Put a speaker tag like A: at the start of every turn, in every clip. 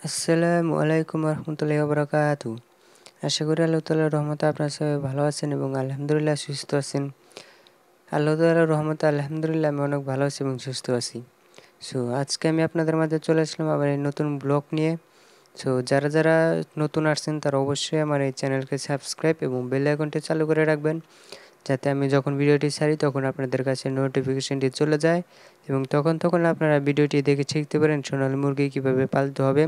A: আসসালামু আলাইকুম রহমতুল্লাহি ওয়া বারাকাতুহু। আশা করি আল্লাহ তাআলার রহমতে আপনারা সবাই ভালো আছেন এবং আলহামদুলিল্লাহ সুস্থ আছেন। আল্লাহ তাআলার রহমতে আলহামদুলিল্লাহ আমি অনেক ভালো আছি এবং সুস্থ আছি। আজকে আমি আপনাদের মাঝে চলে আসলাম আবার এই নতুন ব্লগ নিয়ে। যারা নতুন আসছেন তারা অবশ্যই আমার এই চ্যানেলকে সাবস্ক্রাইব এবং বেল আইকনটি চালু করে রাখবেন, যাতে আমি যখন ভিডিওটি ছাড়ি তখন আপনাদের কাছে নোটিফিকেশনটি চলে যায় এবং তখন আপনারা ভিডিওটি দেখে শিখতে পারেন সোনালী মুরগি কীভাবে পালতে হবে,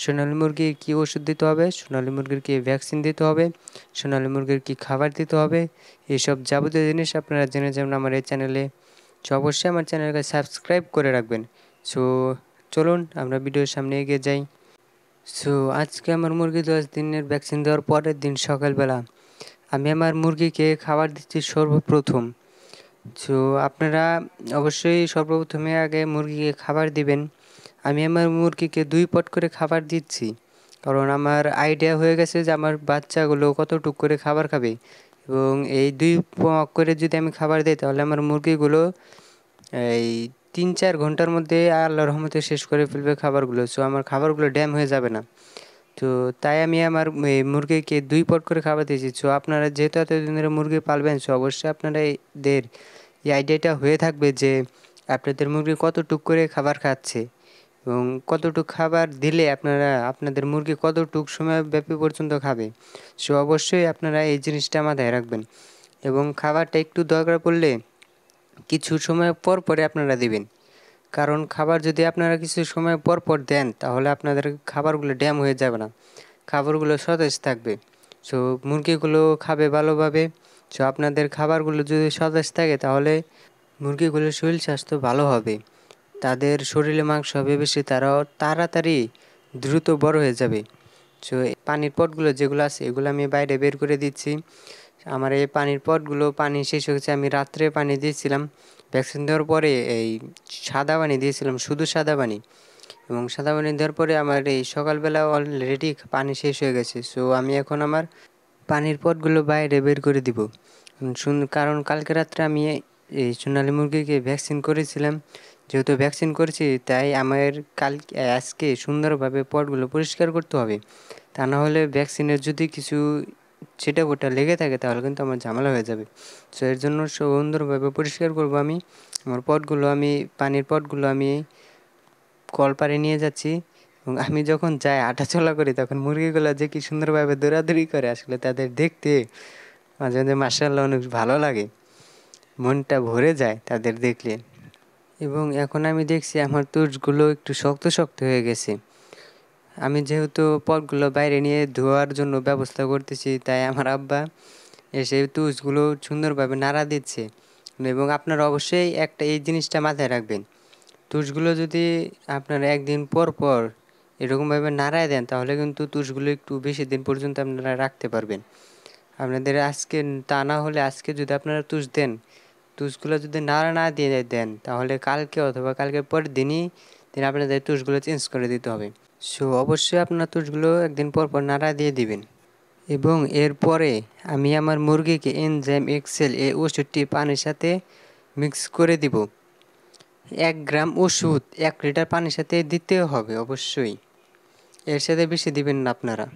A: সোনালী মুরগির কী ওষুধ দিতে হবে, সোনালী মুরগির কী ভ্যাকসিন দিতে হবে, সোনালী মুরগির কী খাবার দিতে হবে, এইসব যাবতীয় জিনিস আপনারা জেনে যাবেন আমার এই চ্যানেলে। অবশ্যই আমার চ্যানেলকে সাবস্ক্রাইব করে রাখবেন। সো চলুন আমরা ভিডিওর সামনে এগিয়ে যাই। আজকে আমার মুরগি 10 দিনের ভ্যাকসিন দেওয়ার পরের দিন সকালবেলা আমি আমার মুরগিকে খাবার দিচ্ছি সর্বপ্রথম। আপনারা অবশ্যই সর্বপ্রথমে আগে মুরগিকে খাবার দিবেন। আমি আমার মুরগিকে 2 পট করে খাবার দিচ্ছি, কারণ আমার আইডিয়া হয়ে গেছে যে আমার বাচ্চাগুলো কতটুক করে খাবার খাবে, এবং এই 2 মগ করে যদি আমি খাবার দিই তাহলে আমার মুরগিগুলো এই 3-4 ঘন্টার মধ্যে আল্লাহর রহমতে শেষ করে ফেলবে খাবারগুলো। আমার খাবারগুলো ড্যাম হয়ে যাবে না। তাই আমি আমার মুরগিকে 2 পট করে খাবার দিয়েছি। আপনারা যেহেতু এতদিন ধরে মুরগি পালবেন, অবশ্যই আপনারা এদের এই আইডিয়াটা হয়ে থাকবে যে আপনাদের মুরগি কতটুক করে খাবার খাচ্ছে এবং কতটুক খাবার দিলে আপনাদের মুরগি কতটুক সময় ব্যাপী পর্যন্ত খাবে। অবশ্যই আপনারা এই জিনিসটা মাথায় রাখবেন এবং খাবারটা একটু দরকার পড়লে কিছু সময় পর পরে আপনারা দিবেন, কারণ খাবার যদি আপনারা কিছু সময় পর পর দেন তাহলে আপনাদের খাবারগুলো ড্যাম হয়ে যাবে না, খাবারগুলো সতেজ থাকবে। মুরগিগুলো খাবে ভালোভাবে। আপনাদের খাবারগুলো যদি সতেজ থাকে তাহলে মুরগিগুলোর শরীর স্বাস্থ্য ভালো হবে, তাদের শরীরে মাংস হবে বেশি, তারাও তাড়াতাড়ি দ্রুত বড় হয়ে যাবে। পানির পটগুলো যেগুলো আছে এগুলো আমি বাইরে বের করে দিচ্ছি। আমার এই পানির পটগুলো পানি শেষ হয়ে গেছে, আমি রাত্রে পানি দিয়েছিলাম ভ্যাকসিন দেওয়ার পরে, এই সাদা পানি দিয়েছিলাম, শুধু সাদা পানি, এবং সাদা পানি দেওয়ার পরে আমার এই সকালবেলা অলরেডি পানি শেষ হয়ে গেছে। আমি এখন আমার পানির পটগুলো বাইরে বের করে দিব, কারণ কালকে রাত্রে আমি এই সোনালী মুরগিকে ভ্যাকসিন করেছিলাম। যেহেতু ভ্যাকসিন করেছি তাই আমার আজকে সুন্দরভাবে পটগুলো পরিষ্কার করতে হবে, তা না হলে ভ্যাকসিনের যদি কিছু ছিটেফোঁটা লেগে থাকে তাহলে কিন্তু আমার ঝামেলা হয়ে যাবে। এর জন্য সুন্দরভাবে পরিষ্কার করব আমি। আমার পানির পটগুলো আমি কলপারে নিয়ে যাচ্ছি, এবং আমি যখন যাই হাঁটাচলা করি তখন মুরগিগুলো যে কি সুন্দরভাবে দৌড়াদৌড়ি করে, আসলে তাদের দেখতে মাঝে মাঝে মাশাআল্লাহ অনেক ভালো লাগে, মনটা ভরে যায় তাদের দেখলে। এবং এখন আমি দেখছি আমার তুষগুলো একটু শক্ত শক্ত হয়ে গেছে। আমি যেহেতু পটগুলো বাইরে নিয়ে ধোয়ার জন্য ব্যবস্থা করতেছি, তাই আমার আব্বা এসে তুষগুলো সুন্দরভাবে নাড়া দিচ্ছে। এবং আপনারা অবশ্যই এই জিনিসটা মাথায় রাখবেন, তুষগুলো যদি আপনারা একদিন পর পর এরকমভাবে নাড়ায় দেন তাহলে কিন্তু তুষগুলো একটু বেশি দিন পর্যন্ত আপনারা রাখতে পারবেন। আপনাদের আজকে তা না হলে আজকে যদি আপনারা তুষ দেন, তুষগুলো যদি নাড়া না দিয়ে দেন তাহলে কালকে অথবা কালকের পরের দিনই আপনাদের তুষগুলো চেঞ্জ করে দিতে হবে। অবশ্যই আপনার তুষগুলো একদিন পর পর নাড়া দিয়ে দিবেন। এবং এরপরে আমি আমার মুরগিকে এনজাইম এক্সেল এই ওষুধটি পানির সাথে মিক্স করে দিব। 1 গ্রাম ওষুধ 1 লিটার পানির সাথে দিতে হবে অবশ্যই, এর সাথে বেশি দিবেন না আপনারা।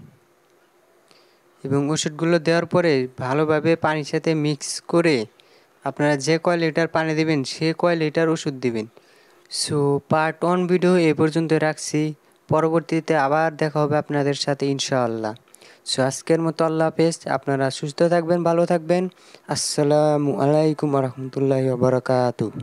A: এবং ওষুধগুলো দেওয়ার পরে ভালোভাবে পানির সাথে মিক্স করে আপনারা যে কয় লিটার পানি দিবেন সে কয় লিটার ওষুধ দিবেন। পার্ট 1 ভিডিও এ পর্যন্ত রাখছি, পরবর্তীতে আবার দেখা হবে আপনাদের সাথে ইনশাআল্লাহ। আজকের মতো আল্লাহ হাফেজ, আপনারা সুস্থ থাকবেন, ভালো থাকবেন। আসসালামু আলাইকুম রহমতুল্লাহি ওয়া বারাকাতুহু।